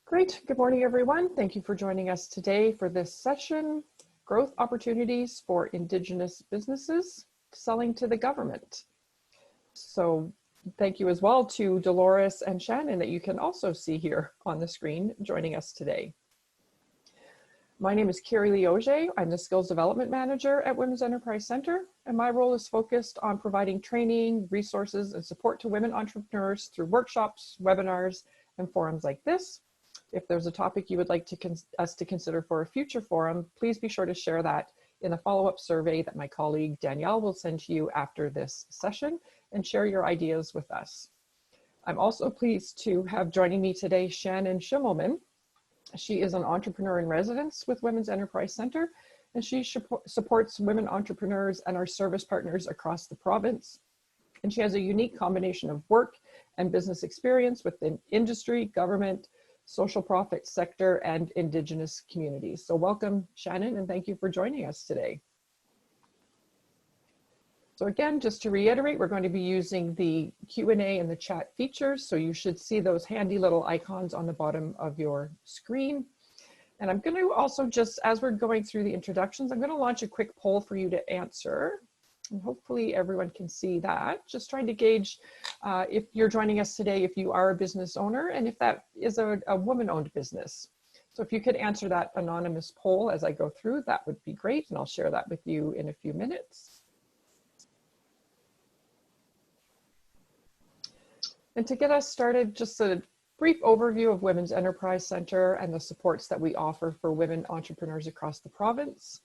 Great. Good morning, everyone. Thank you for joining us today for this session, Growth Opportunities for Indigenous Businesses Selling to the Government. So thank you as well to Dolores and Shannon that you can also see here on the screen joining us today. My name is Carrie Leoge. I'm the Skills Development Manager at Women's Enterprise Center, and my role is focused on providing training, resources, and support to women entrepreneurs through workshops, webinars, and forums like this. If there's a topic you would like us to consider for a future forum, please be sure to share that in a follow-up survey that my colleague Danielle will send to you after this session, and share your ideas with us. I'm also pleased to have joining me today Shannon Schimmelman. She is an entrepreneur in residence with Women's Enterprise Center, and she supports women entrepreneurs and our service partners across the province. And she has a unique combination of work and business experience within industry, government, social profit sector, and Indigenous communities. So welcome, Shannon, and thank you for joining us today. So again, just to reiterate, we're going to be using the Q&A and the chat features. So you should see those handy little icons on the bottom of your screen. And I'm going to also just, as we're going through the introductions, I'm going to launch a quick poll for you to answer. And hopefully everyone can see that. Just trying to gauge if you're joining us today, if you are a business owner, and if that is a woman-owned business. So if you could answer that anonymous poll as I go through, that would be great. And I'll share that with you in a few minutes. And to get us started, just a brief overview of Women's Enterprise Center and the supports that we offer for women entrepreneurs across the province.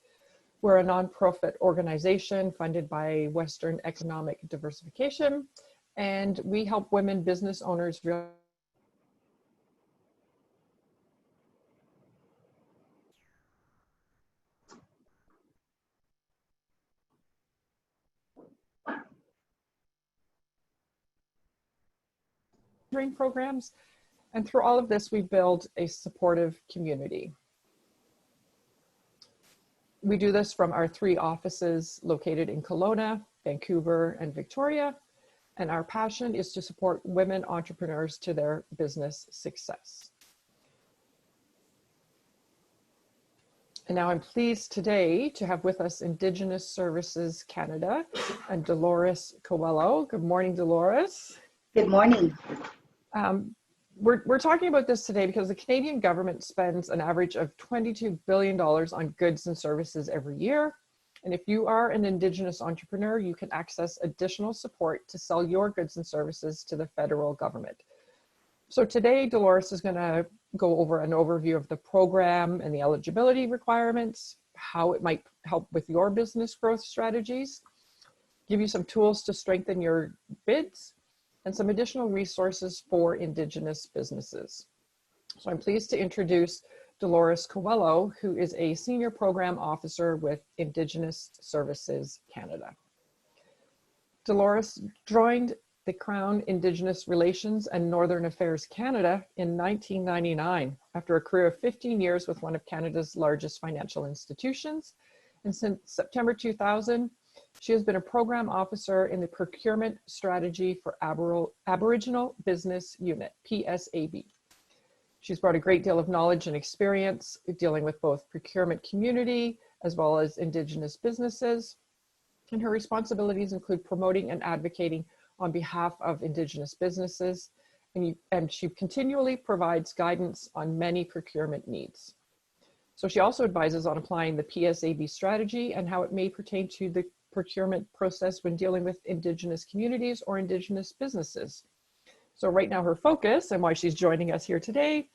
We're a nonprofit organization funded by Western Economic Diversification, and we help women business owners realize programs, and through all of this, we build a supportive community. We do this from our 3 offices located in Kelowna, Vancouver, and Victoria, and our passion is to support women entrepreneurs to their business success. And now I'm pleased today to have with us Indigenous Services Canada and Dolores Coelho. Good morning, Dolores. Good morning. We're talking about this today because the Canadian government spends an average of $22 billion on goods and services every year. And if you are an Indigenous entrepreneur, you can access additional support to sell your goods and services to the federal government. So today, Dolores is going to go over an overview of the program and the eligibility requirements, how it might help with your business growth strategies, give you some tools to strengthen your bids, and some additional resources for Indigenous businesses. So I'm pleased to introduce Dolores Coelho, who is a Senior Program Officer with Indigenous Services Canada. Dolores joined the Crown Indigenous Relations and Northern Affairs Canada in 1999 after a career of 15 years with one of Canada's largest financial institutions. And since September 2000, she has been a program officer in the Procurement Strategy for Aboriginal Business Unit, PSAB. She's brought a great deal of knowledge and experience dealing with both procurement community as well as Indigenous businesses. And her responsibilities include promoting and advocating on behalf of Indigenous businesses. And she continually provides guidance on many procurement needs. So she also advises on applying the PSAB strategy and how it may pertain to the procurement process when dealing with Indigenous communities or Indigenous businesses. So right now her focus, and why she's joining us here today,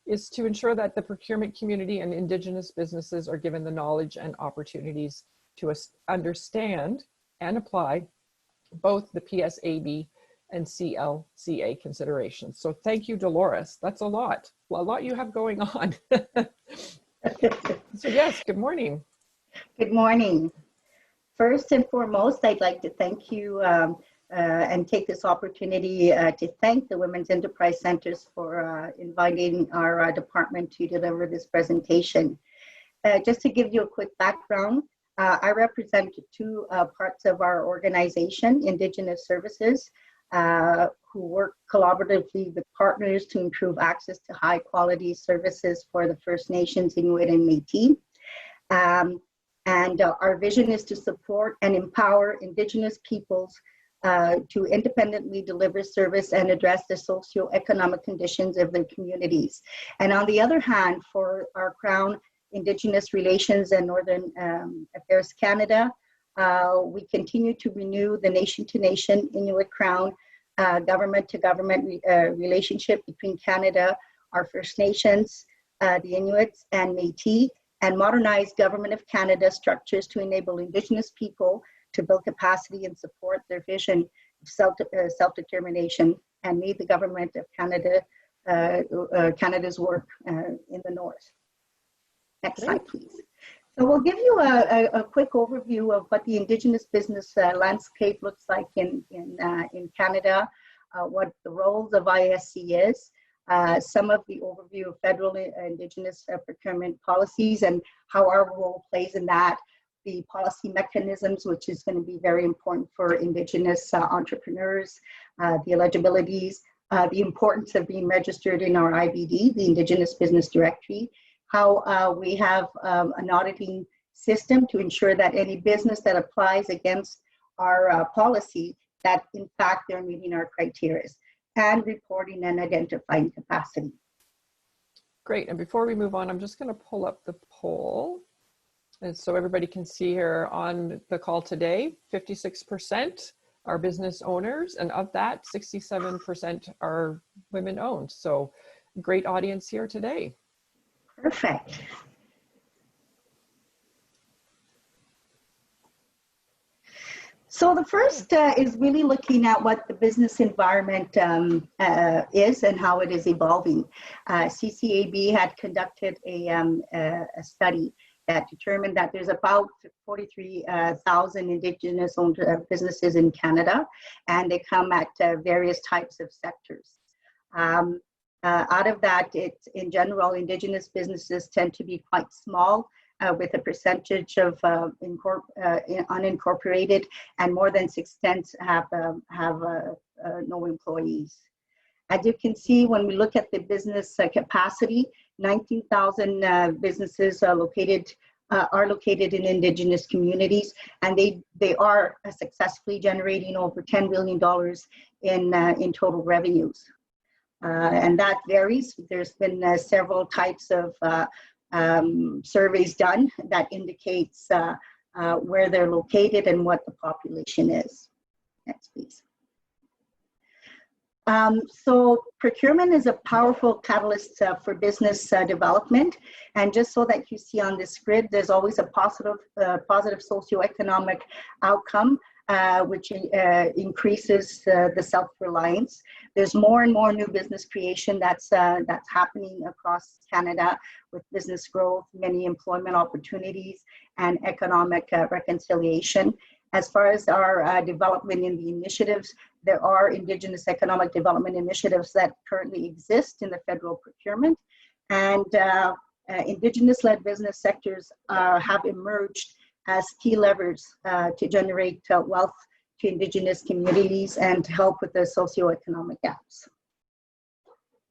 is to ensure that the procurement community and Indigenous businesses are given the knowledge and opportunities to understand and apply both the PSAB and CLCA considerations. So thank you, Dolores. That's a lot you have going on. So yes, good morning. Good morning. First and foremost, I'd like to thank you and take this opportunity to thank the Women's Enterprise Centers for inviting our department to deliver this presentation. Just to give you a quick background, I represent 2 parts of our organization, Indigenous Services. who work collaboratively with partners to improve access to high quality services for the First Nations, Inuit, and Métis. Our vision is to support and empower Indigenous peoples to independently deliver service and address the socioeconomic conditions of their communities. And on the other hand, for our Crown Indigenous Relations and Northern Affairs Canada, we continue to renew the nation-to-nation Inuit Crown government-to-government relationship between Canada, our First Nations, the Inuits, and Métis, and modernize Government of Canada structures to enable Indigenous people to build capacity and support their vision of self-determination and meet the Government of Canada, Canada's work in the North. Next slide, please. So we'll give you a quick overview of what the Indigenous business landscape looks like in Canada, what the roles of ISC is, some of the overview of federal Indigenous procurement policies and how our role plays in that, the policy mechanisms, which is going to be very important for Indigenous entrepreneurs, the eligibilities, the importance of being registered in our IBD, the Indigenous Business Directory, how we have an auditing system to ensure that any business that applies against our policy, that in fact they're meeting our criteria, and reporting and identifying capacity. Great, and before we move on, I'm just going to pull up the poll. And so everybody can see here on the call today, 56% are business owners, and of that, 67% are women owned. So great audience here today. Perfect. So the first is really looking at what the business environment is and how it is evolving. CCAB had conducted a study that determined that there's about 43,000 Indigenous owned businesses in Canada, and they come at various types of sectors. Out of that, in general, Indigenous businesses tend to be quite small, with a percentage of unincorporated, and more than 6/10 have no employees. As you can see, when we look at the business capacity, 19,000 businesses are located in Indigenous communities, and they are successfully generating over $10 billion in total revenues. And that varies. There's been several types of surveys done that indicates where they're located and what the population is. Next, please. So procurement is a powerful catalyst for business development. And just so that you see on this grid, there's always a positive socioeconomic outcome, which increases the self-reliance. There's more and more new business creation that's happening across Canada, with business growth, many employment opportunities, and economic reconciliation. As far as our development in the initiatives, there are Indigenous economic development initiatives that currently exist in the federal procurement, and Indigenous-led business sectors have emerged as key levers to generate wealth to Indigenous communities and to help with the socioeconomic gaps.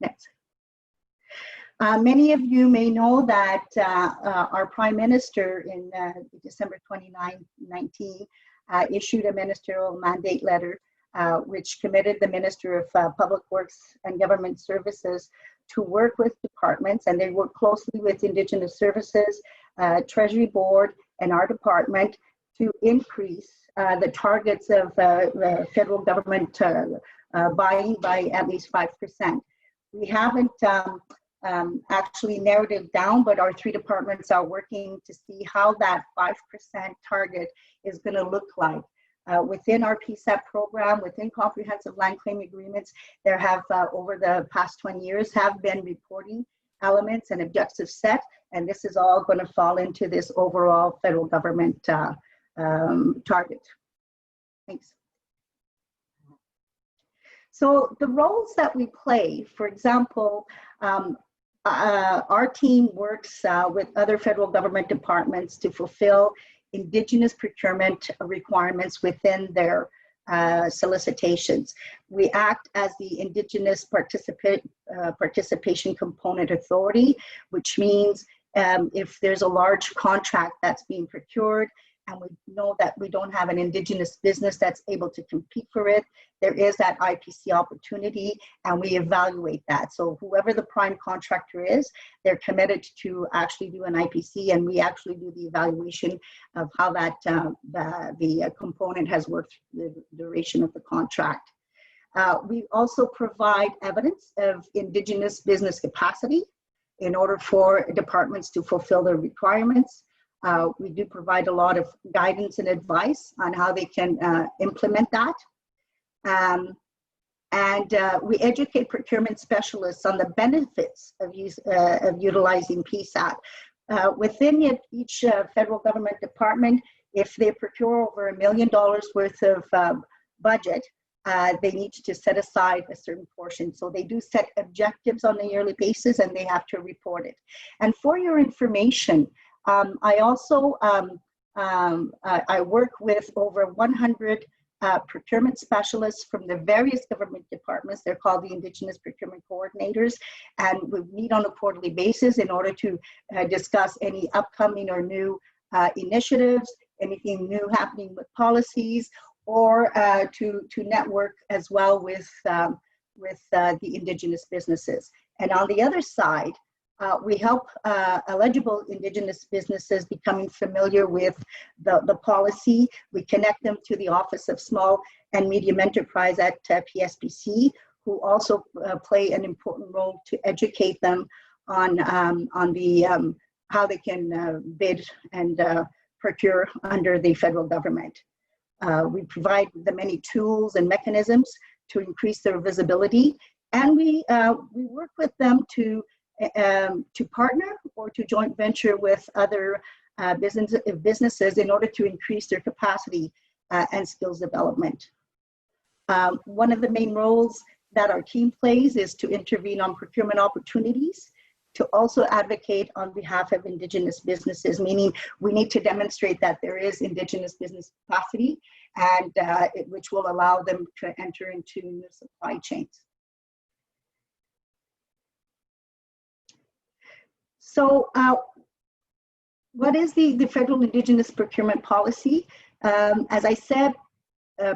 Next. Many of you may know that our Prime Minister in December 2019 issued a ministerial mandate letter which committed the Minister of Public Works and Government Services to work with departments, and they work closely with Indigenous Services, Treasury Board, and our department to increase the targets of federal government buying by at least 5%. We haven't actually narrowed it down, but our three departments are working to see how that 5% target is going to look like. Within our PSAB program, within comprehensive land claim agreements, there have, over the past 20 years, have been reporting elements and objectives set, and this is all going to fall into this overall federal government target. Thanks. So the roles that we play, for example, our team works with other federal government departments to fulfill Indigenous procurement requirements within their solicitations. We act as the Indigenous Participation Component Authority, which means if there's a large contract that's being procured and we know that we don't have an Indigenous business that's able to compete for it, there is that IPC opportunity, and we evaluate that. So whoever the prime contractor is, they're committed to actually do an IPC, and we actually do the evaluation of how that the component has worked the duration of the contract. We also provide evidence of Indigenous business capacity in order for departments to fulfill their requirements. We do provide a lot of guidance and advice on how they can implement that. We educate procurement specialists on the benefits of utilizing PSAB. Within each federal government department, if they procure over $1 million worth of budget, they need to set aside a certain portion. So they do set objectives on a yearly basis, and they have to report it. And for your information, I also I work with over 100 procurement specialists from the various government departments. They're called the Indigenous Procurement Coordinators, and we meet on a quarterly basis in order to discuss any upcoming or new initiatives, anything new happening with policies, or to network as well with the Indigenous businesses. And on the other side, we help eligible Indigenous businesses becoming familiar with the policy. We connect them to the Office of Small and Medium Enterprise at PSPC, who also play an important role to educate them on the how they can bid and procure under the federal government. We provide the many tools and mechanisms to increase their visibility, and we work with them to partner or to joint venture with other businesses in order to increase their capacity and skills development. One of the main roles that our team plays is to intervene on procurement opportunities, to also advocate on behalf of Indigenous businesses, meaning we need to demonstrate that there is Indigenous business capacity, and which will allow them to enter into new supply chains. So what is the federal Indigenous procurement policy? As I said,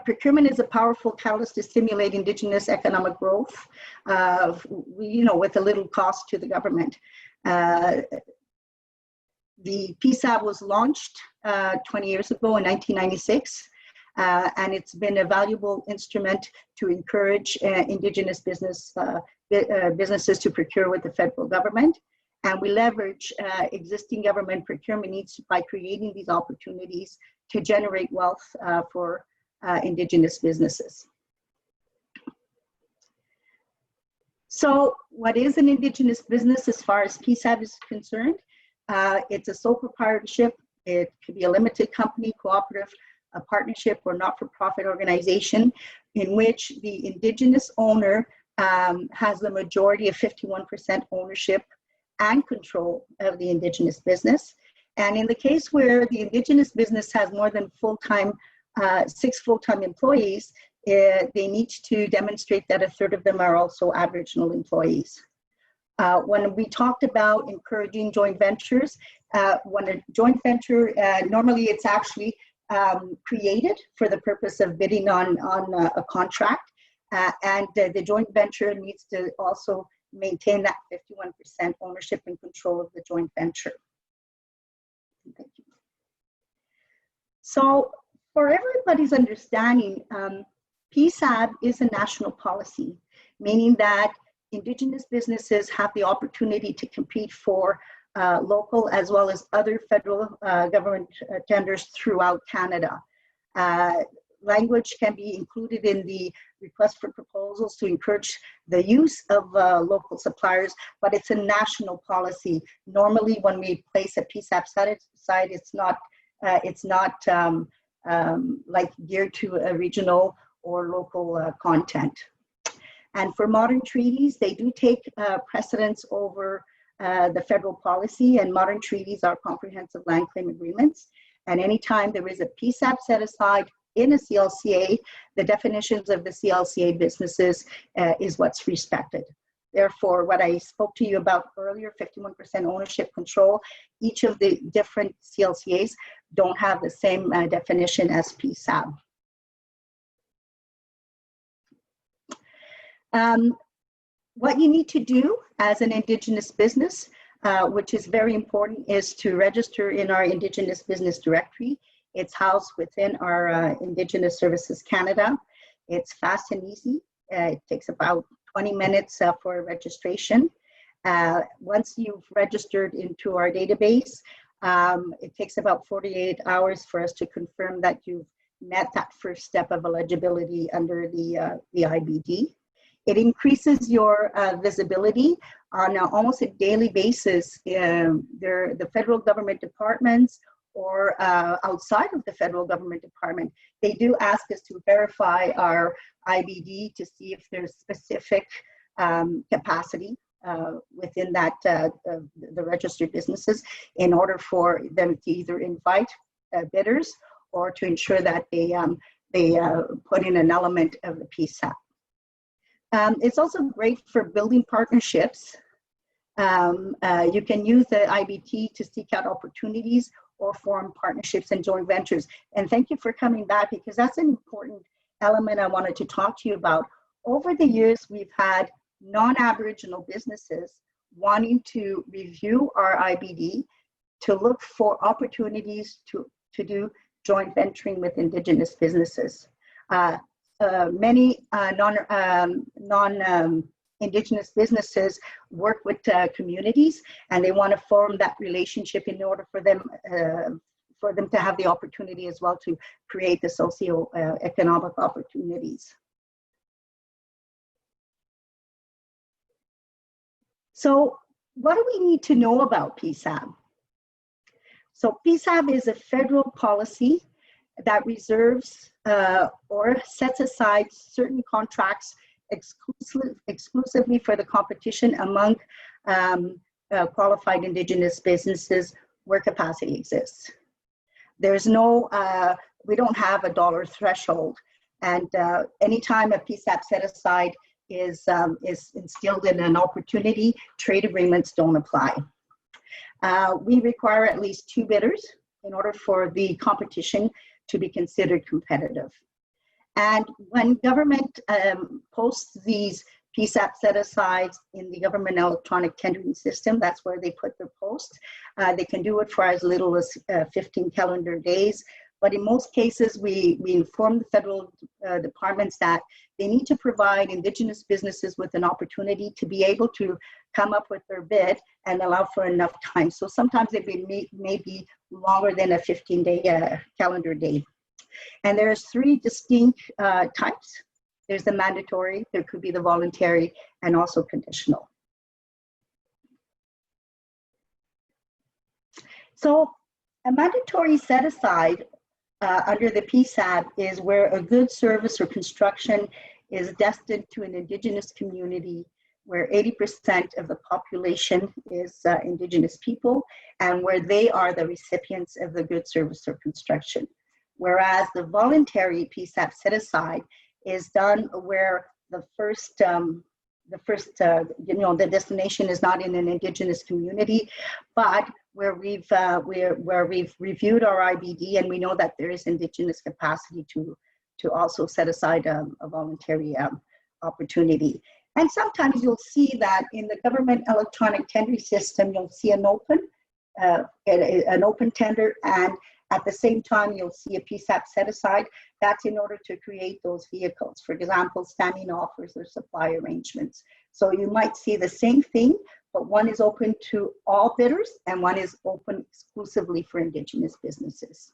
procurement is a powerful catalyst to stimulate Indigenous economic growth, with a little cost to the government. The PSAB was launched 20 years ago in 1996, and it's been a valuable instrument to encourage Indigenous businesses to procure with the federal government. And we leverage existing government procurement needs by creating these opportunities to generate wealth for Indigenous businesses. So what is an Indigenous business as far as PSAB is concerned? It's a sole proprietorship. It could be a limited company, cooperative, a partnership, or not-for-profit organization in which the Indigenous owner has the majority of 51% ownership and control of the Indigenous business. And in the case where the Indigenous business has more than 6 full-time employees, they need to demonstrate that a third of them are also Aboriginal employees. When we talked about encouraging joint ventures, when a joint venture, normally it's actually created for the purpose of bidding on a contract, and the joint venture needs to also maintain that 51% ownership and control of the joint venture. Thank you. So for everybody's understanding, PSAB is a national policy, meaning that Indigenous businesses have the opportunity to compete for local as well as other federal government tenders throughout Canada. Language can be included in the request for proposals to encourage the use of local suppliers, but it's a national policy. Normally, when we place a PSAB site, it's not like geared to a regional or local content. And for modern treaties, they do take precedence over the federal policy, and modern treaties are comprehensive land claim agreements. And anytime there is a PSAB set aside in a CLCA, the definitions of the CLCA businesses is what's respected. Therefore, what I spoke to you about earlier, 51% ownership control, each of the different CLCAs don't have the same definition as PSAB. What you need to do as an Indigenous business, which is very important, is to register in our Indigenous Business Directory. It's housed within our Indigenous Services Canada. It's fast and easy. It takes about 20 minutes for registration. Once you've registered into our database, it takes about 48 hours for us to confirm that you've met that first step of eligibility under the IBD. It increases your visibility on almost a daily basis. The federal government departments or outside of the federal government department, they do ask us to verify our IBD to see if there's specific capacity within that the registered businesses in order for them to either invite bidders or to ensure that they put in an element of the PSAB. It's also great for building partnerships. You can use the IBT to seek out opportunities or form partnerships and joint ventures. And thank you for coming back, because that's an important element I wanted to talk to you about. Over the years, we've had non-Aboriginal businesses wanting to review our IBD to look for opportunities to do joint venturing with Indigenous businesses. Many non-Indigenous businesses work with communities, and they want to form that relationship in order for them to have the opportunity as well to create the socio-economic opportunities. So what do we need to know about PSAB? So PSAB is a federal policy that reserves or sets aside certain contracts exclusively for the competition among qualified Indigenous businesses where capacity exists. There's no, we don't have a dollar threshold, and anytime a PSAB set aside is instilled in an opportunity, trade agreements don't apply. We require at least 2 bidders in order for the competition to be considered competitive. And when government posts these PSAB set-asides in the government electronic tendering system, that's where they put their posts. They can do it for as little as 15 calendar days. But in most cases, we inform the federal departments that they need to provide Indigenous businesses with an opportunity to be able to come up with their bid and allow for enough time. So sometimes it may be longer than a 15-day calendar day. And there's 3 distinct types. There's the mandatory, there could be the voluntary, and also conditional. So a mandatory set-aside under the PSAB is where a good service or construction is destined to an Indigenous community where 80% of the population is Indigenous people, and where they are the recipients of the good service or construction. Whereas the voluntary PSAB set-aside is done where the destination is not in an Indigenous community, but where we've reviewed our IBD and we know that there is Indigenous capacity to also set aside a voluntary opportunity. And sometimes you'll see that in the government electronic tendering system, you'll see an open tender, and at the same time, you'll see a PSAB set aside. That's in order to create those vehicles. For example, standing offers or supply arrangements. So you might see the same thing, but one is open to all bidders and one is open exclusively for Indigenous businesses.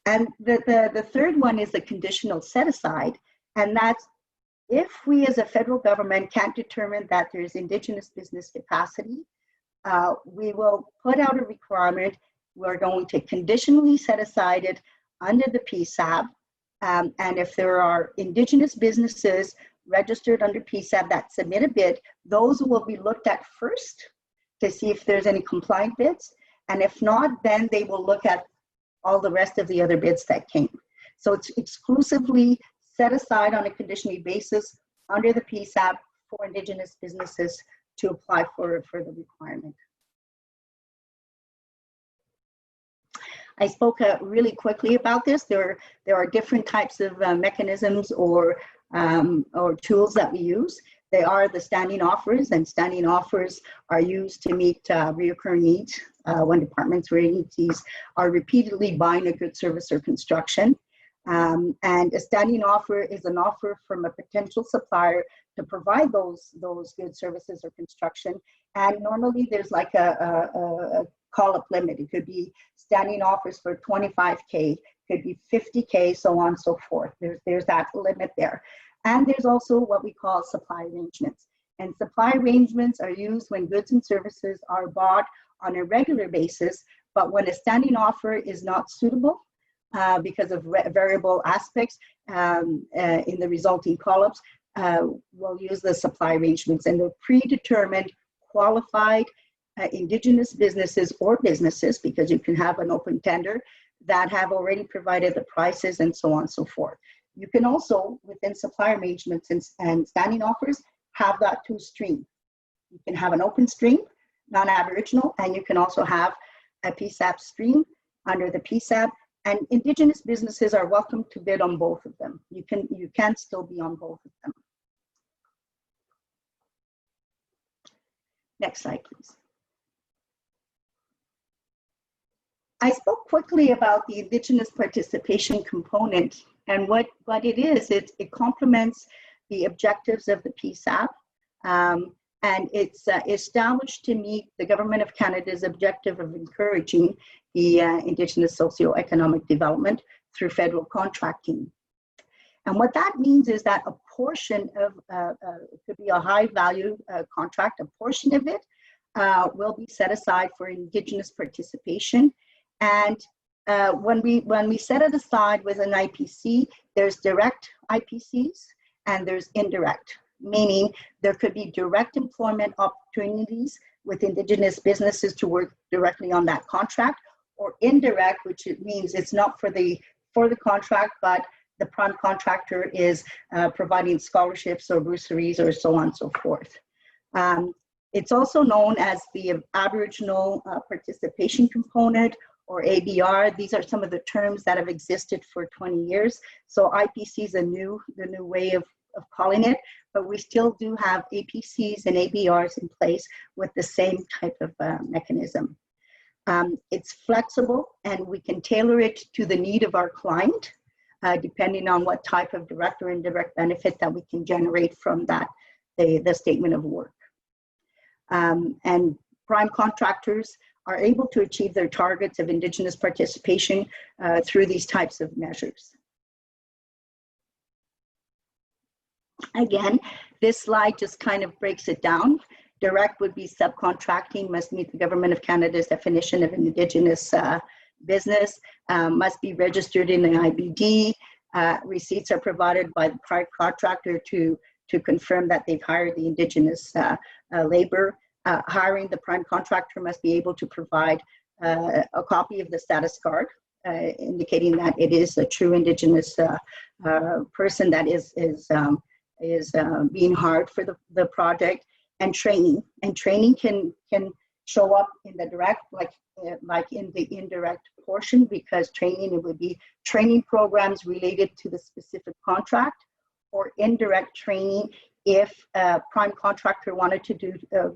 And the third one is the conditional set aside. And that's if we as a federal government can't determine that there's Indigenous business capacity, we will put out a requirement. We're going to conditionally set aside it under the PSAB. And if there are Indigenous businesses registered under PSAB that submit a bid, those will be looked at first to see if there's any compliant bids. And if not, then they will look at all the rest of the other bids that came. So it's exclusively set aside on a conditional basis under the PSAB for Indigenous businesses to apply for the requirement. I spoke really quickly about this. There are different types of mechanisms or tools that we use. They are the standing offers, and standing offers are used to meet reoccurring needs when departments or agencies are repeatedly buying a good, service, or construction. And a standing offer is an offer from a potential supplier to provide those goods, services, or construction. And normally there's like a call-up limit. It could be standing offers for 25K, could be 50K, so on and so forth. There's that limit there. And there's also what we call supply arrangements. And supply arrangements are used when goods and services are bought on a regular basis, but when a standing offer is not suitable because of variable aspects in the resulting call-ups, we'll use the supply arrangements, and they're predetermined, qualified Indigenous businesses or businesses, because you can have an open tender, that have already provided the prices and so on and so forth. You can also, within supply arrangements and standing offers, have that two stream. You can have an open stream, non-Aboriginal, and you can also have a PSAB stream under the PSAB, and Indigenous businesses are welcome to bid on both of them. You can still be on both of them. Next slide, please. I spoke quickly about the Indigenous participation component, and what it is, it complements the objectives of the PSAB, and it's established to meet the Government of Canada's objective of encouraging the Indigenous socio-economic development through federal contracting. And what that means is that a portion of, it could be a high value contract, a portion of it will be set aside for Indigenous participation. And when we set it aside with an IPC, there's direct IPCs and there's indirect, meaning there could be direct employment opportunities with Indigenous businesses to work directly on that contract, or indirect, which it means it's not for the contract, but the prime contractor is providing scholarships or bursaries or so on and so forth. It's also known as the Aboriginal participation component, or ABR. These are some of the terms that have existed for 20 years. So IPC is the new way of calling it, but we still do have APCs and ABRs in place with the same type of mechanism. It's flexible, and we can tailor it to the need of our client, depending on what type of direct or indirect benefit that we can generate from that, the statement of work. And prime contractors are able to achieve their targets of Indigenous participation through these types of measures. Again, this slide just kind of breaks it down. Direct would be subcontracting, must meet the Government of Canada's definition of an Indigenous business, must be registered in the IBD. Receipts are provided by the prime contractor to confirm that they've hired the Indigenous labor. Hiring the prime contractor must be able to provide a copy of the status card, indicating that it is a true Indigenous person that is being hired for the project, and training. And training can show up in the direct, like in the indirect portion, because training, it would be training programs related to the specific contract, or indirect training if a prime contractor wanted to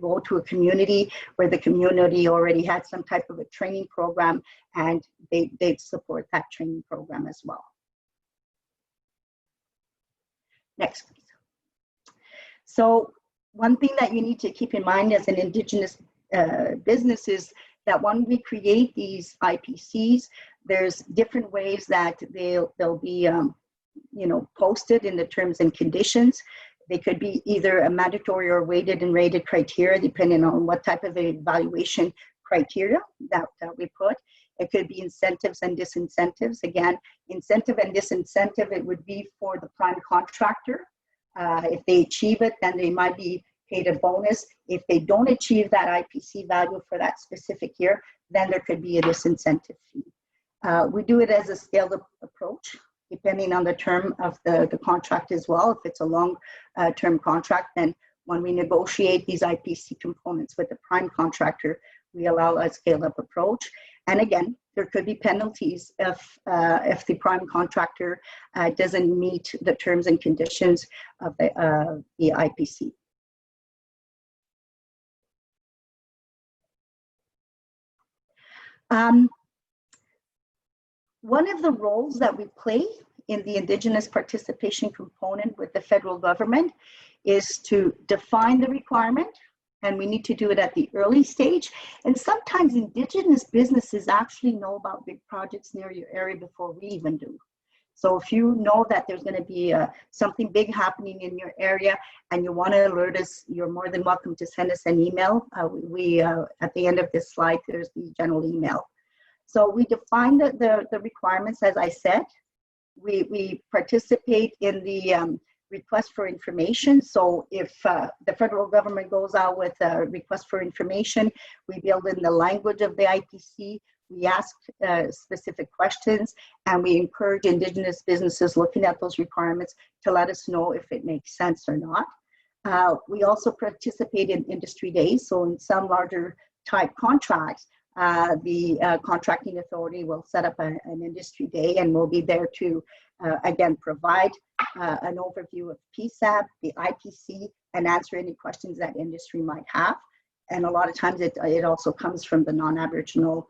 go to a community where the community already had some type of a training program, and they'd support that training program as well. Next, please. So one thing that you need to keep in mind as an Indigenous business is that when we create these IPCs, there's different ways that they'll be posted in the terms and conditions. They could be either a mandatory or weighted and rated criteria, depending on what type of evaluation criteria that we put. It could be incentives and disincentives. Again, incentive and disincentive, it would be for the prime contractor. If they achieve it, then they might be paid a bonus. If they don't achieve that IPC value for that specific year, then there could be a disincentive fee. We do it as a scaled approach. depending on the term of the contract as well. If it's a long term contract, then when we negotiate these IPC components with the prime contractor, we allow a scaled up approach. And again, there could be penalties if the prime contractor doesn't meet the terms and conditions of the IPC. One of the roles that we play in the Indigenous participation component with the federal government is to define the requirement, and we need to do it at the early stage. And sometimes Indigenous businesses actually know about big projects near your area before we even do. So if you know that there's going to be something big happening in your area and you want to alert us, you're more than welcome to send us an email. At the end of this slide, there's the general email. So we define the requirements, as I said. We participate in the request for information. So if the federal government goes out with a request for information, we build in the language of the IPC, we ask specific questions, and we encourage Indigenous businesses looking at those requirements to let us know if it makes sense or not. We also participate in industry days. So in some larger type contracts, the contracting authority will set up an industry day, and we'll be there to, again, provide an overview of PSAB, the IPC, and answer any questions that industry might have. And a lot of times it also comes from the non-Aboriginal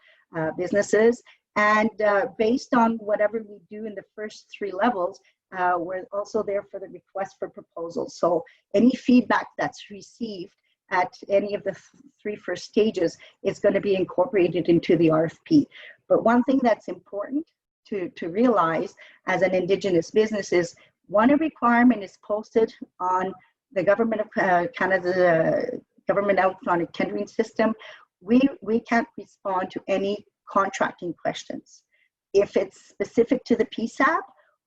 businesses. And based on whatever we do in the first 3 levels, we're also there for the request for proposals. So any feedback that's received at any of the 3 first stages is going to be incorporated into the RFP. But one thing that's important to realize as an Indigenous business is when a requirement is posted on the Government of Canada's Government Electronic Tendering System, we can't respond to any contracting questions. If it's specific to the PSAB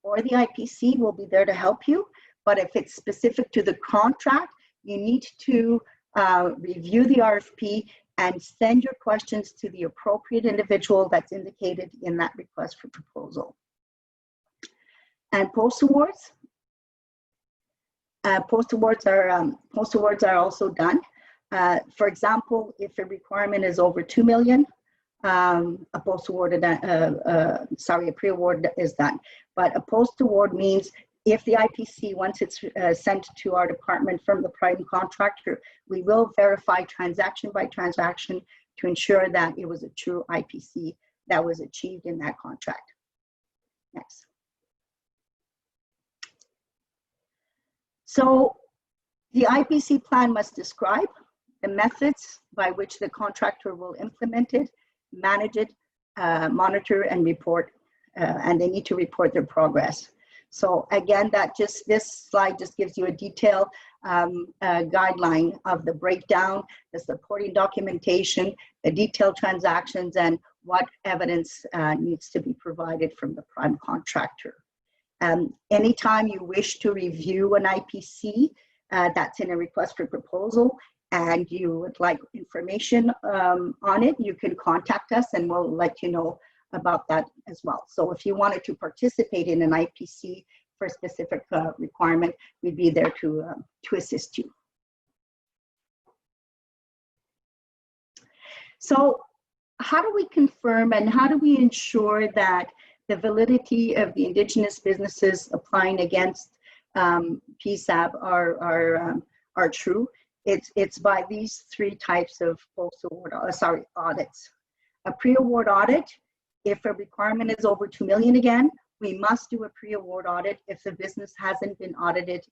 or the IPC, we'll be there to help you. But if it's specific to the contract, you need to review the RFP and send your questions to the appropriate individual that's indicated in that request for proposal. And post-awards. Post-awards are also done. For example, if a requirement is over 2 million, a pre-award is done. But a post-award means if the IPC, once it's sent to our department from the prime contractor, we will verify transaction by transaction to ensure that it was a true IPC that was achieved in that contract. Next. So the IPC plan must describe the methods by which the contractor will implement it, manage it, monitor and report, and they need to report their progress. So again, this slide just gives you a detailed guideline of the breakdown, the supporting documentation, the detailed transactions, and what evidence needs to be provided from the prime contractor. Anytime you wish to review an IPC that's in a request for proposal and you would like information on it, you can contact us and we'll let you know about that as well. So if you wanted to participate in an IPC for a specific requirement, we'd be there to assist you. So how do we confirm and how do we ensure that the validity of the Indigenous businesses applying against PSAB are true? It's by these 3 types of post-award, audits. A pre-award audit, if a requirement is over 2 million again, we must do a pre-award audit if the business hasn't been audited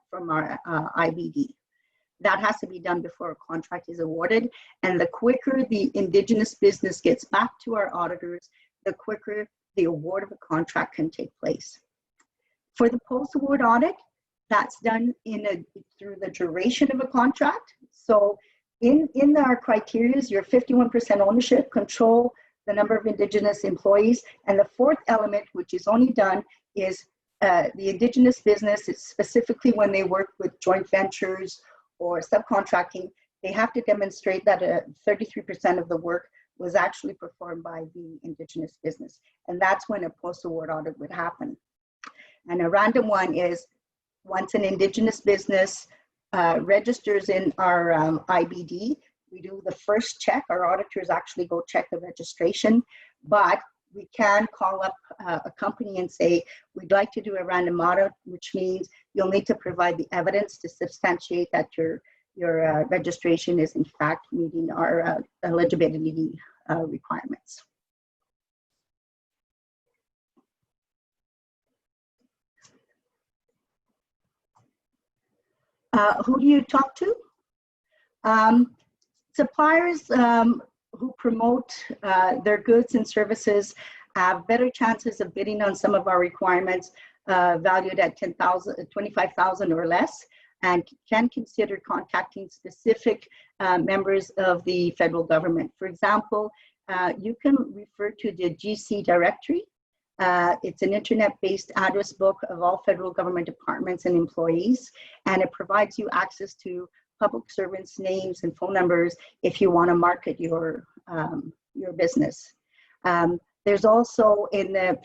from our IBD. That has to be done before a contract is awarded. And the quicker the Indigenous business gets back to our auditors, the quicker the award of a contract can take place. For the post-award audit, that's done through the duration of a contract. So in our criteria, your 51% ownership, control, the number of Indigenous employees, and the 4th element, which is only done, is the Indigenous business, it's specifically when they work with joint ventures or subcontracting, they have to demonstrate that 33% of the work was actually performed by the Indigenous business. And that's when a post-award audit would happen. And a random one is once an Indigenous business registers in our IBD, we do the first check. Our auditors actually go check the registration, but we can call up a company and say, we'd like to do a random audit, which means you'll need to provide the evidence to substantiate that your registration is in fact meeting our eligibility requirements. Who do you talk to? Suppliers who promote their goods and services have better chances of bidding on some of our requirements valued at $10,000, $25,000 or less, and can consider contacting specific members of the federal government. For example, you can refer to the GC directory. It's an internet-based address book of all federal government departments and employees, and it provides you access to public servants' names and phone numbers if you want to market your business. There's also in the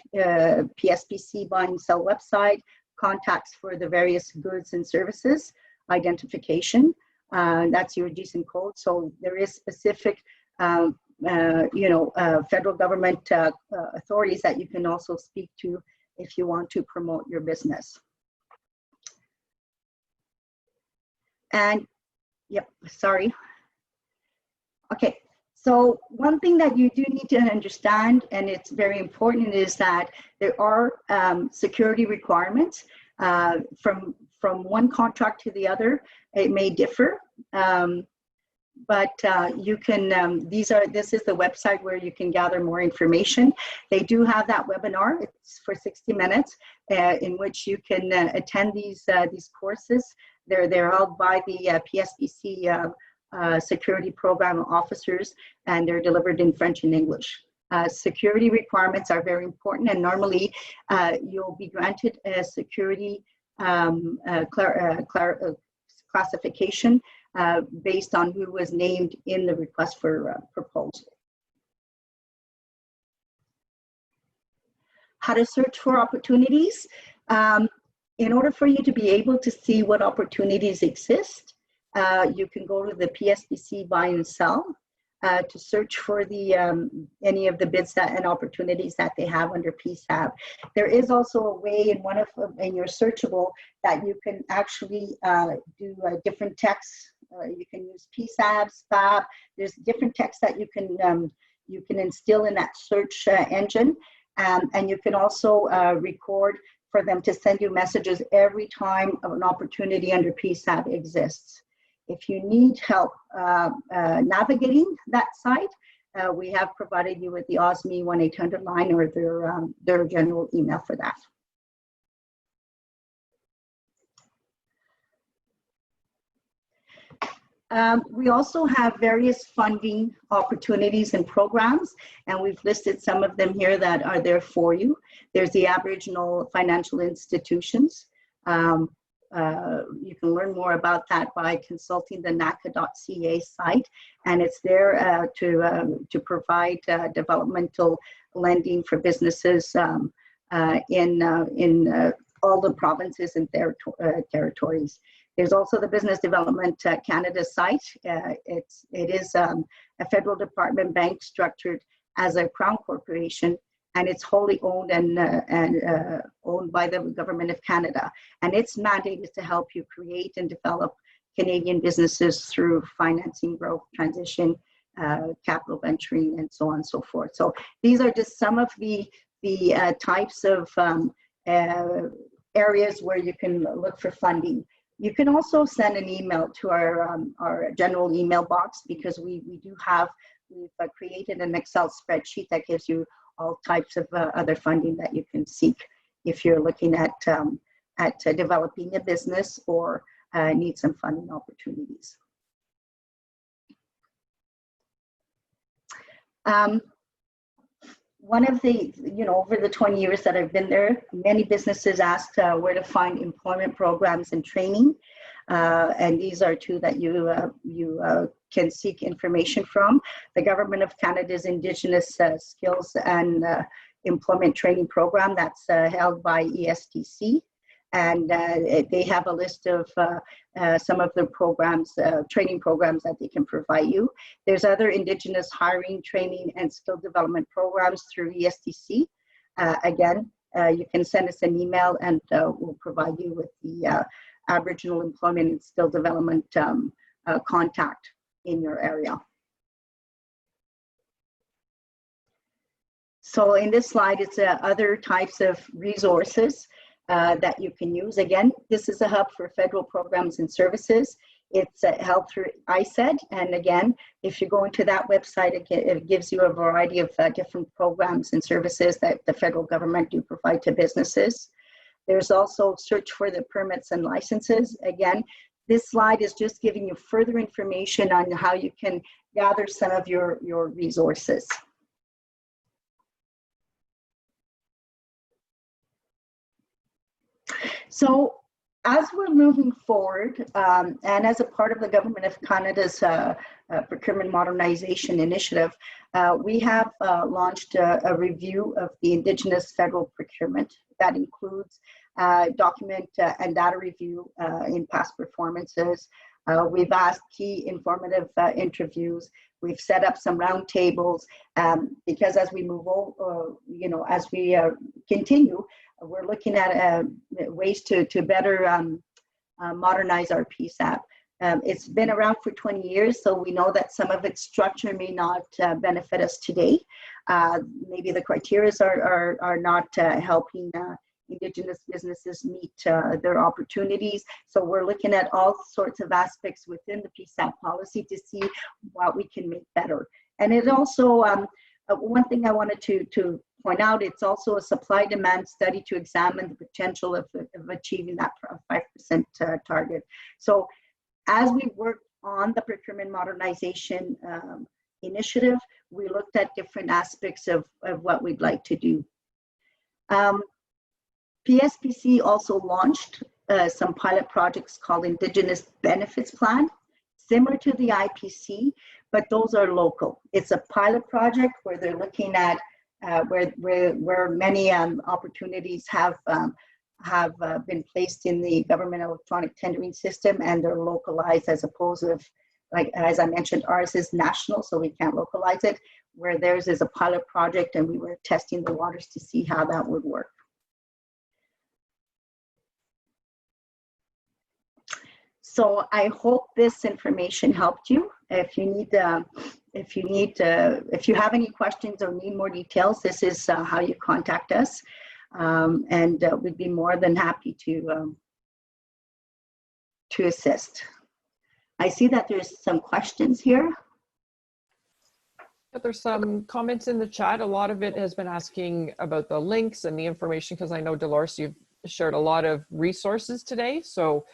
PSPC buy and sell website contacts for the various goods and services identification. That's your GSIN code. So there is specific federal government authorities that you can also speak to if you want to promote your business. And, yep, sorry. Okay, so one thing that you do need to understand, and it's very important, is that there are security requirements from one contract to the other. It may differ. But you can, this is the website where you can gather more information. They do have that webinar. It's for 60 minutes in which you can attend these courses. They're held by the PSBC security program officers, and they're delivered in French and English. Security requirements are very important, and normally you'll be granted a security classification based on who was named in the request for proposal. How to search for opportunities. In order for you to be able to see what opportunities exist, you can go to the PSBC buy and sell to search for the any of the bids and opportunities that they have under PSAB. There is also a way in your searchable that you can actually do different texts. You can use PSAB, SPAB. There's different texts that you can instill in that search engine, and you can also record for them to send you messages every time an opportunity under PSAB exists. If you need help navigating that site, we have provided you with the OSME 1-800 line or their general email for that. We also have various funding opportunities and programs, and we've listed some of them here that are there for you. There's the Aboriginal Financial Institutions. You can learn more about that by consulting the NACA.ca site, and it's there to provide developmental lending for businesses in all the provinces and territories. There's also the Business Development Canada site. It is a federal department bank structured as a Crown corporation, and it's wholly owned and owned by the Government of Canada. And its mandate is to help you create and develop Canadian businesses through financing, growth, transition, capital venturing, and so on and so forth. So these are just some of the types of areas where you can look for funding. You can also send an email to our general email box, because we've created an Excel spreadsheet that gives you all types of other funding that you can seek if you're looking at developing a business or need some funding opportunities. One of the, over the 20 years that I've been there, many businesses asked where to find employment programs and training. And these are two that you can seek information from. The Government of Canada's Indigenous Skills and employment training program that's held by ESTC. And they have a list of some of the programs, training programs that they can provide you. There's other Indigenous hiring, training, and skill development programs through ESTC. Again, you can send us an email and we'll provide you with the Aboriginal Employment and Skill Development contact in your area. So in this slide, it's other types of resources that you can use. Again, this is a hub for federal programs and services. It's held through ISED. And again, if you go into that website, it gives you a variety of different programs and services that the federal government do provide to businesses. There's also search for the permits and licenses. Again, this slide is just giving you further information on how you can gather some of your resources. So as we're moving forward, and as a part of the Government of Canada's Procurement Modernization Initiative, we have launched a review of the Indigenous federal procurement. That includes document and data review in past performances. We've asked key informative interviews. We've set up some roundtables because as we move on, as we continue, we're looking at ways to better modernize our PSAB. It's been around for 20 years, so we know that some of its structure may not benefit us today. Maybe the criteria are not helping Indigenous businesses meet their opportunities. So we're looking at all sorts of aspects within the PSAB policy to see what we can make better. And it also, one thing I wanted to point out, it's also a supply-demand study to examine the potential of achieving that 5% target. So as we work on the procurement modernization initiative, we looked at different aspects of what we'd like to do. PSPC also launched some pilot projects called Indigenous Benefits Plan, similar to the IPC, but those are local. It's a pilot project where they're looking at where many opportunities have been placed in the government electronic tendering system, and they're localized as opposed to, like as I mentioned, ours is national, so we can't localize it, where theirs is a pilot project, and we were testing the waters to see how that would work. So I hope this information helped you. If you have any questions or need more details, this is how you contact us, and we'd be more than happy to assist. I see that there's some questions here. There's some comments in the chat. A lot of it has been asking about the links and the information, because I know, Dolores, you've shared a lot of resources today. So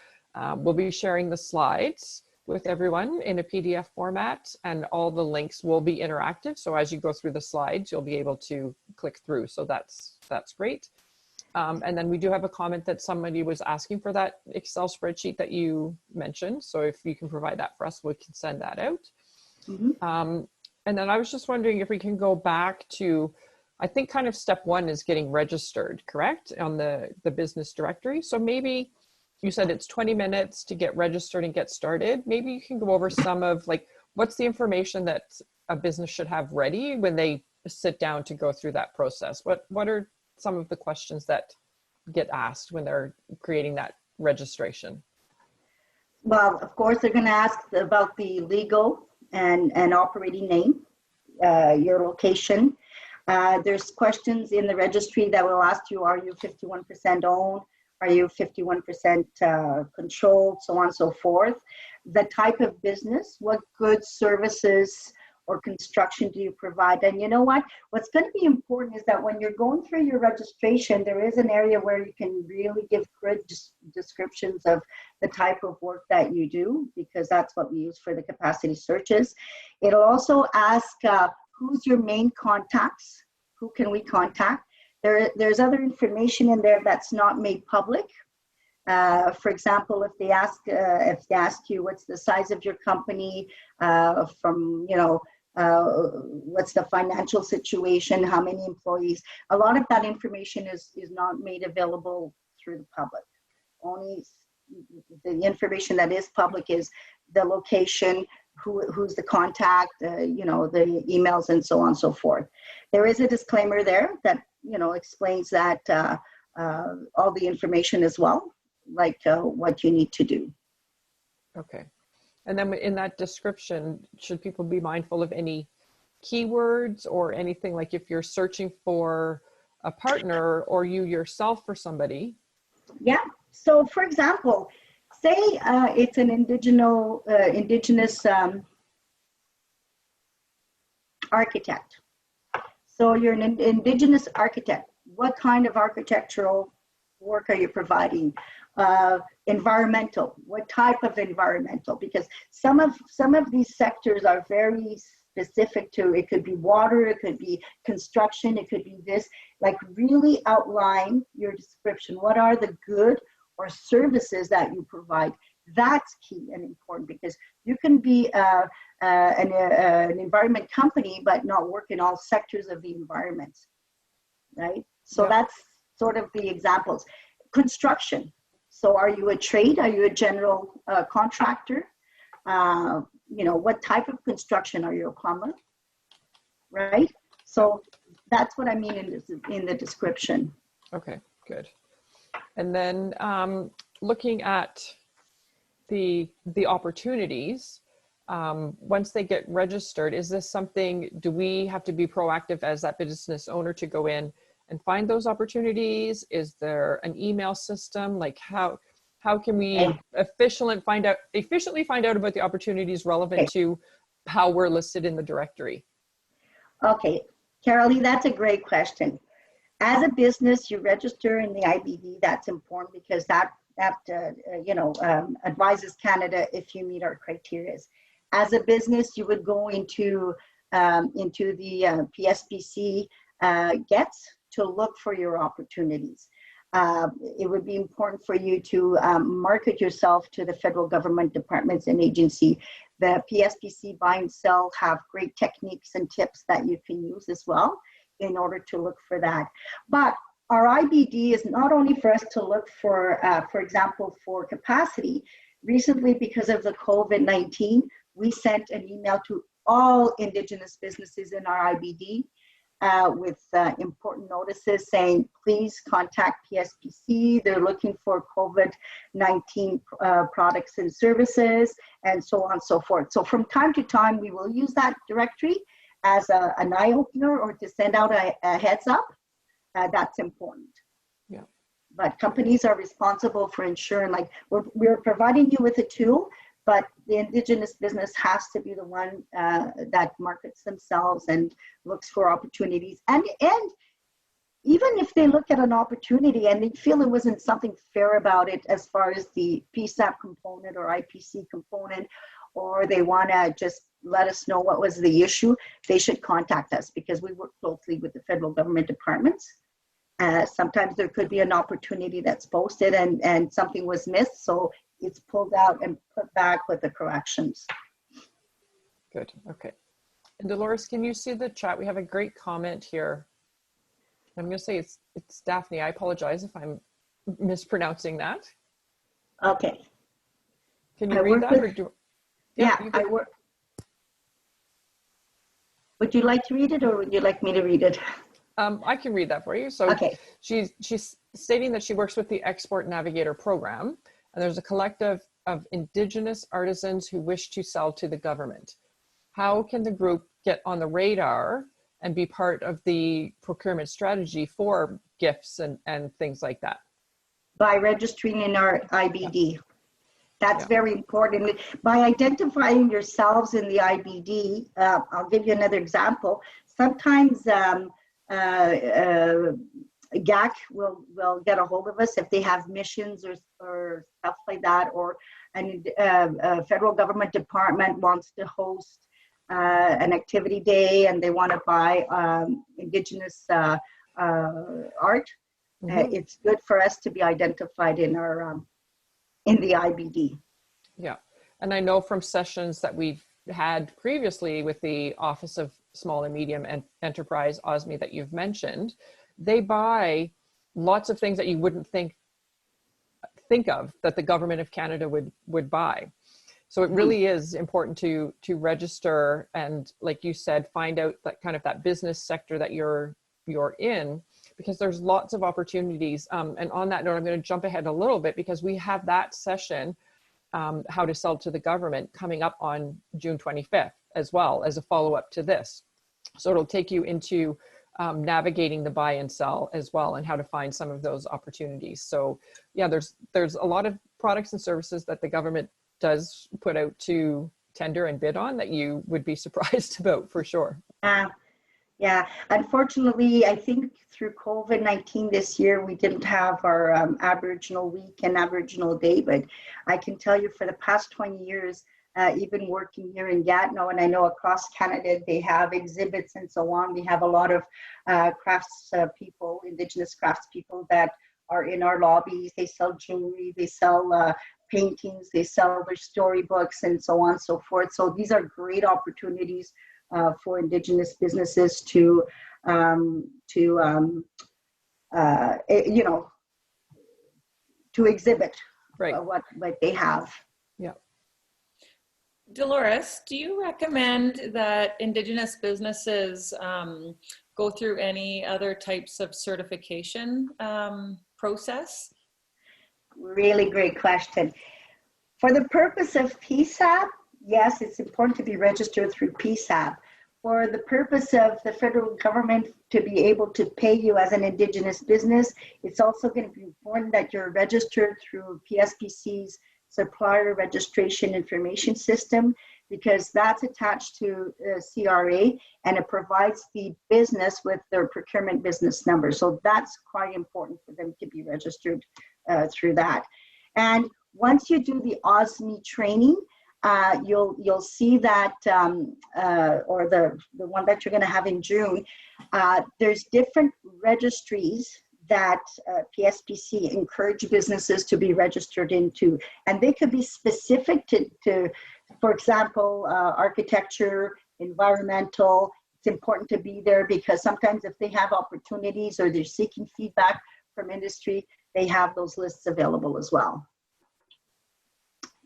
we'll be sharing the slides with everyone in a PDF format, and all the links will be interactive. So as you go through the slides, you'll be able to click through. So that's great. And then we do have a comment that somebody was asking for that Excel spreadsheet that you mentioned. So if you can provide that for us, we can send that out. Mm-hmm. And then I was just wondering if we can go back to, I think kind of step one is getting registered, correct? On the business directory. So maybe you said it's 20 minutes to get registered and get started. Maybe you can go over some of, like, what's the information that a business should have ready when they sit down to go through that process? What are some of the questions that get asked when they're creating that registration? Well, of course, they're going to ask about the legal and operating name, your location. There's questions in the registry that will ask you, are you 51% owned? Are you 51% controlled, so on and so forth. The type of business, what goods, services, or construction do you provide? And you know what? What's going to be important is that when you're going through your registration, there is an area where you can really give good descriptions of the type of work that you do, because that's what we use for the capacity searches. It'll also ask who's your main contacts, who can we contact? There's other information in there that's not made public. For example, if they ask you what's the size of your company, from what's the financial situation, how many employees. A lot of that information is not made available through the public. Only the information that is public is the location, who's the contact, you know, the emails and so on and so forth. There is a disclaimer there that, you know, explains that all the information as well, like what you need to do. Okay. And then in that description, should people be mindful of any keywords or anything, like if you're searching for a partner or you yourself for somebody? Yeah. So for example, say it's an indigenous architect. So you're an indigenous architect. What kind of architectural work are you providing? Environmental. What type of environmental? Because some of these sectors are very specific to. It could be water. It could be construction. It could be this. Like really outline your description. What are the good or services that you provide? That's key and important, because you can be an environment company but not work in all sectors of the environment, right? So that's sort of the examples. Construction. So are you a trade? Are you a general contractor? You know, what type of construction? Are you a plumber? Right? So that's what I mean in the description. Okay, good. And then looking at the opportunities, once they get registered, is this something, do we have to be proactive as that business owner to go in and find those opportunities? Is there an email system? Like how can we efficiently find out about the opportunities relevant to how we're listed in the directory? Okay, Carolee, that's a great question. As a business, you register in the IBD. That's important because that advises Canada if you meet our criteria. As a business, you would go into the PSBC gets to look for your opportunities. It would be important for you to market yourself to the federal government departments and agency. The PSBC buy and sell have great techniques and tips that you can use as well in order to look for that. But our IBD is not only for us to look for example, for capacity. Recently, because of the COVID-19, we sent an email to all Indigenous businesses in our IBD with important notices saying, please contact PSBC. They're looking for COVID-19 products and services, and so on and so forth. So from time to time, we will use that directory as an eye-opener or to send out a heads up. That's important. Yeah. But companies are responsible for ensuring, like we're providing you with a tool, but the Indigenous business has to be the one that markets themselves and looks for opportunities. And even if they look at an opportunity and they feel there wasn't something fair about it as far as the PSAB component or IPC component, or they want to just let us know what was the issue, they should contact us because we work closely with the federal government departments. Sometimes there could be an opportunity that's posted and something was missed, so it's pulled out and put back with the corrections. Good, okay. And Dolores, can you see the chat? We have a great comment here. I'm going to say it's Daphne. I apologize if I'm mispronouncing that. Okay. Can you read that? Or do, yeah, I work. Would you like to read it or would you like me to read it? I can read that for you. So okay. She's stating that she works with the Export Navigator program, and there's a collective of Indigenous artisans who wish to sell to the government. How can the group get on the radar and be part of the procurement strategy for gifts and things like that? By registering in our IBD. Yeah. That's very important. By identifying yourselves in the IBD, I'll give you another example. Sometimes GAC will get a hold of us if they have missions or stuff like that, or a federal government department wants to host an activity day and they want to buy Indigenous art. Mm-hmm. It's good for us to be identified in our in the IBD. Yeah, and I know from sessions that we've had previously with the Office of Small and Medium Enterprise, OSME, that you've mentioned, they buy lots of things that you wouldn't think of that the government of Canada would buy. So it really is important to register and, like you said, find out that kind of that business sector that you're in, because there's lots of opportunities. And on that note, I'm going to jump ahead a little bit because we have that session, how to sell to the government, coming up on June 25th as well as a follow-up to this. So it'll take you into navigating the buy and sell as well, and how to find some of those opportunities. So yeah, there's a lot of products and services that the government does put out to tender and bid on that you would be surprised about, for sure. Yeah, unfortunately, I think through COVID-19 this year, we didn't have our Aboriginal Week and Aboriginal Day, but I can tell you for the past 20 years, even working here in Gatineau, and I know across Canada, they have exhibits and so on. We have a lot of crafts people, Indigenous crafts people that are in our lobbies. They sell jewelry, they sell paintings, they sell their storybooks and so on and so forth. So these are great opportunities for Indigenous businesses to exhibit what they have. Yeah. Dolores, do you recommend that Indigenous businesses go through any other types of certification process? Really great question. For the purpose of PSAB, yes, it's important to be registered through PSAB. For the purpose of the federal government to be able to pay you as an Indigenous business, it's also going to be important that you're registered through PSPC's Supplier Registration Information System, because that's attached to CRA and it provides the business with their procurement business number. So that's quite important for them to be registered through that. And once you do the OSME training, you'll see that, or the one that you're going to have in June, there's different registries that PSPC encourage businesses to be registered into, and they could be specific to for example, architecture, environmental. It's important to be there because sometimes if they have opportunities or they're seeking feedback from industry, they have those lists available as well.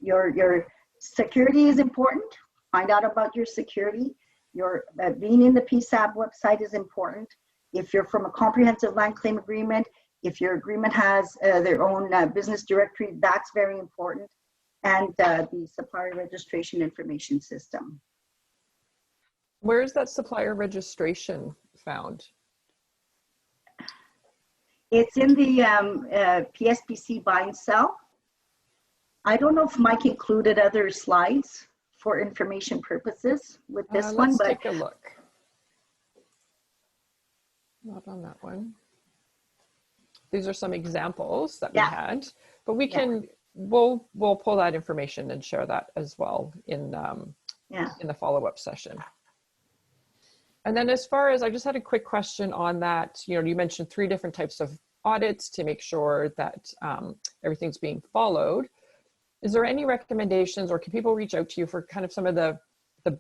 Your security is important. Find out about your security. Your being in the PSAB website is important. If you're from a comprehensive land claim agreement, if your agreement has their own business directory, that's very important. And the supplier registration information system. Where is that supplier registration found? It's in the PSPC buy and sell. I don't know if Mike included other slides for information purposes with this one, let's but take a look. Not on that one. These are some examples that we had, but we can, we'll pull that information and share that as well in the follow-up session. And then as far as, I just had a quick question on that, you mentioned 3 different types of audits to make sure that everything's being followed. Is there any recommendations, or can people reach out to you for kind of some of the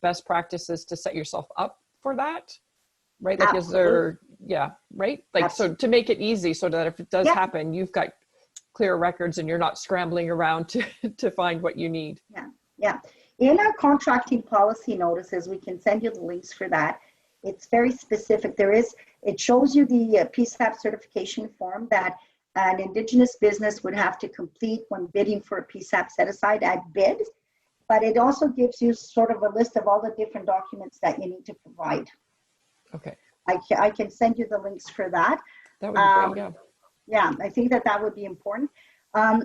best practices to set yourself up for that? Right? Like, is there, right? Like, so to make it easy so that if it does happen, you've got clear records and you're not scrambling around to find what you need. Yeah. In our contracting policy notices, we can send you the links for that. It's very specific. It shows you the PSAB certification form that an Indigenous business would have to complete when bidding for a PSAB set aside at bid, but it also gives you sort of a list of all the different documents that you need to provide. Okay. I can send you the links for that. That would be great, yeah, I think that would be important.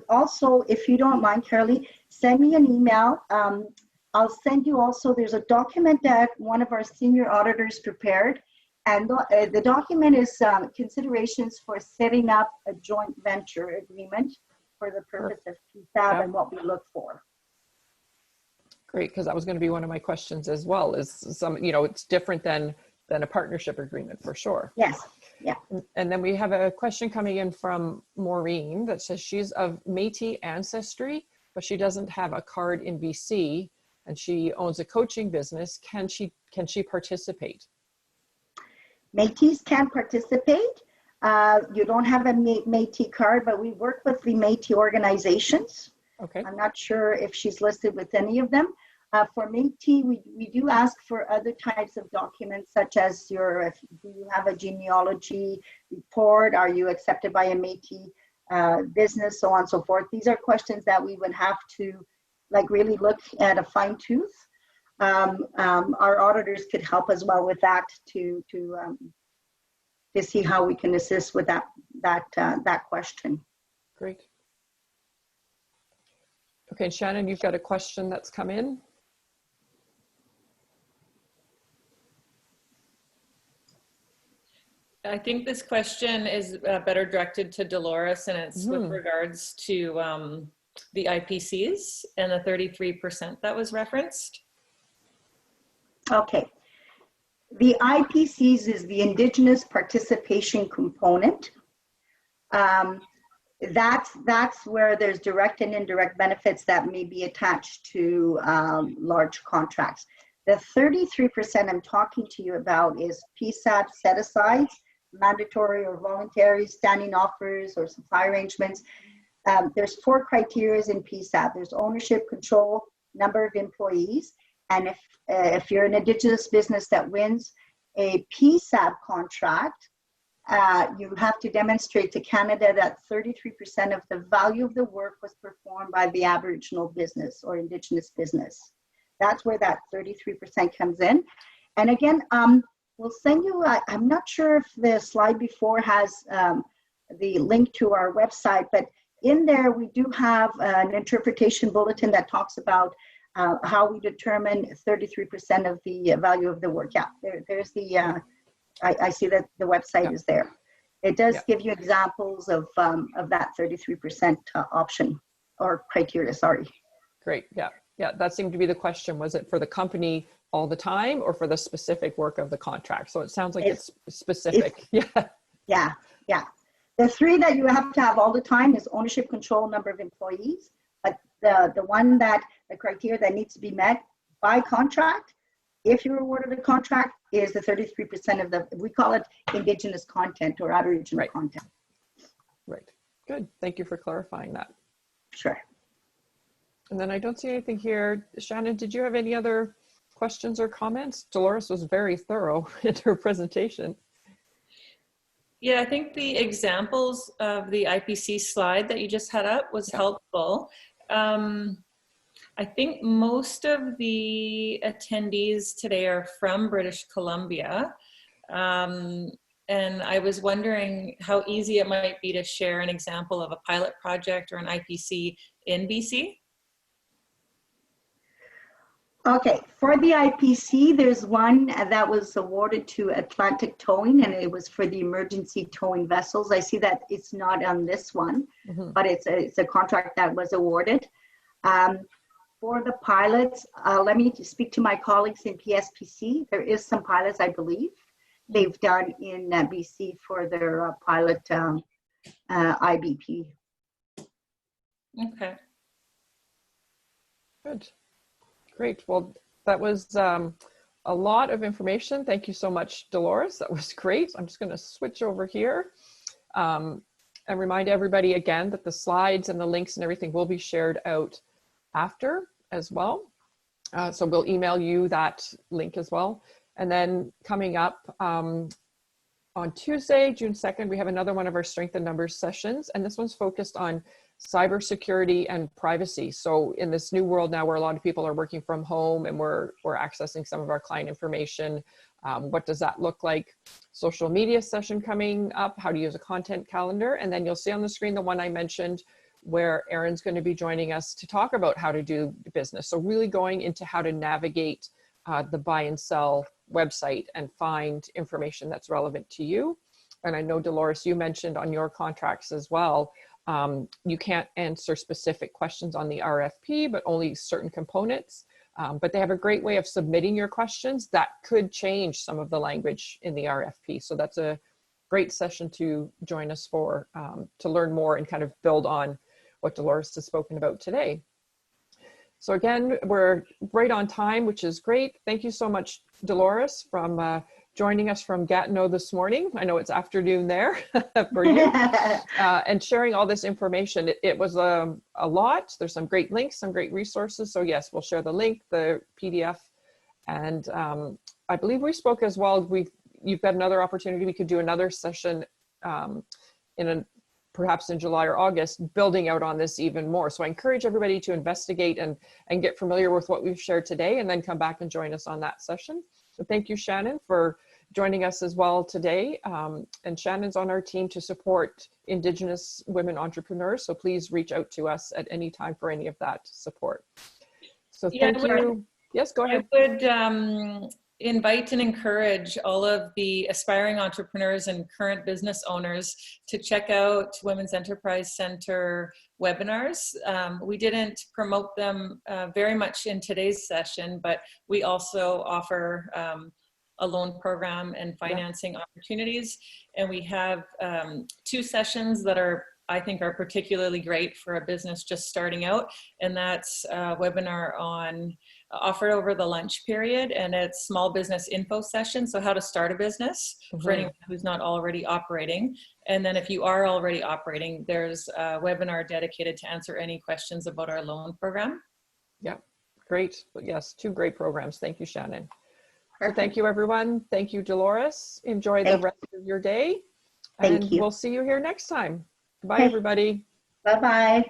Also, if you don't mind, Carolee, send me an email. I'll send you also, there's a document that one of our senior auditors prepared, and the document is considerations for setting up a joint venture agreement for the purpose of PSAB and what we look for. Great, because that was going to be one of my questions as well, is some, it's different than a partnership agreement for sure. Yes, yeah. And then we have a question coming in from Maureen that says she's of Métis ancestry, but she doesn't have a card in BC. and she owns a coaching business. Can she participate? Métis can participate. You don't have a Métis card, but we work with the Métis organizations. Okay. I'm not sure if she's listed with any of them. For Métis, we do ask for other types of documents, such as do you have a genealogy report? Are you accepted by a Métis business, so on and so forth. These are questions that we would have to really look at a fine tooth. Our auditors could help as well with that to see how we can assist with that question. Great. Okay, Shannon, you've got a question that's come in. I think this question is better directed to Dolores, and it's with regards to the IPCs and the 33% that was referenced. Okay. The IPCs is the Indigenous Participation Component. That's where there's direct and indirect benefits that may be attached to large contracts. The 33% I'm talking to you about is PSAB set-asides, mandatory or voluntary standing offers or supply arrangements. There's 4 criteria in PSAB. There's ownership, control, number of employees, and if you're an Indigenous business that wins a PSAB contract, you have to demonstrate to Canada that 33% of the value of the work was performed by the Aboriginal business or Indigenous business. That's where that 33% comes in. And again, we'll send you, I'm not sure if the slide before has the link to our website, but in there we do have an interpretation bulletin that talks about how we determine 33% of the value of the work. Yeah, there's the, I see that the website is there. It does give you examples of that 33% option or criteria, sorry. Great, yeah. That seemed to be the question. Was it for the company all the time or for the specific work of the contract? So it sounds like it's specific. Yeah. The 3 that you have to have all the time is ownership, control, number of employees. But the criteria that needs to be met by contract, if you're awarded a contract, is the 33% of we call it Indigenous content or Aboriginal content. Right. Good. Thank you for clarifying that. Sure. And then I don't see anything here. Shannon, did you have any other questions or comments? Dolores was very thorough in her presentation. Yeah, I think the examples of the IPC slide that you just had up was helpful. I think most of the attendees today are from British Columbia. And I was wondering how easy it might be to share an example of a pilot project or an IPC in BC. Okay, for the IPC, there's one that was awarded to Atlantic Towing, and it was for the emergency towing vessels. I see that it's not on this one, but it's a contract that was awarded. For the pilots, let me speak to my colleagues in PSPC. There is some pilots, I believe, they've done in BC for their pilot IBP. Okay. Good. Great. Well, that was a lot of information. Thank you so much, Dolores. That was great. I'm just going to switch over here and remind everybody again that the slides and the links and everything will be shared out after as well. So we'll email you that link as well. And then coming up on Tuesday, June 2nd, we have another one of our Strength in Numbers sessions. And this one's focused on cybersecurity and privacy. So in this new world now where a lot of people are working from home and we're accessing some of our client information, what does that look like? Social media session coming up, how to use a content calendar. And then you'll see on the screen the one I mentioned where Erin's going to be joining us to talk about how to do business. So really going into how to navigate the buy and sell website and find information that's relevant to you. And I know, Dolores, you mentioned on your contracts as well, you can't answer specific questions on the RFP, but only certain components. But they have a great way of submitting your questions that could change some of the language in the RFP. So that's a great session to join us for, to learn more and kind of build on what Dolores has spoken about today. So again, we're right on time, which is great. Thank you so much, Dolores, from joining us from Gatineau this morning. I know it's afternoon there for you, and sharing all this information. It was a lot. There's some great links, some great resources. So yes, we'll share the link, the PDF, and I believe we spoke as well. You've got another opportunity. We could do another session perhaps in July or August, building out on this even more. So I encourage everybody to investigate and get familiar with what we've shared today, and then come back and join us on that session. So thank you, Shannon, for joining us as well today. And Shannon's on our team to support Indigenous women entrepreneurs. So please reach out to us at any time for any of that support. So thank you. Yes, go ahead. I would invite and encourage all of the aspiring entrepreneurs and current business owners to check out Women's Enterprise Center webinars. We didn't promote them very much in today's session, but we also offer a loan program and financing opportunities. And we have 2 sessions that I think are particularly great for a business just starting out. And that's a webinar on offered over the lunch period, and it's small business info session. So how to start a business for anyone who's not already operating. And then if you are already operating, there's a webinar dedicated to answer any questions about our loan program. Yeah, great. Yes, 2 great programs. Thank you, Shannon. So thank you, everyone. Thank you, Dolores. Enjoy the rest of your day. And we'll see you here next time. Bye, everybody. Bye-bye.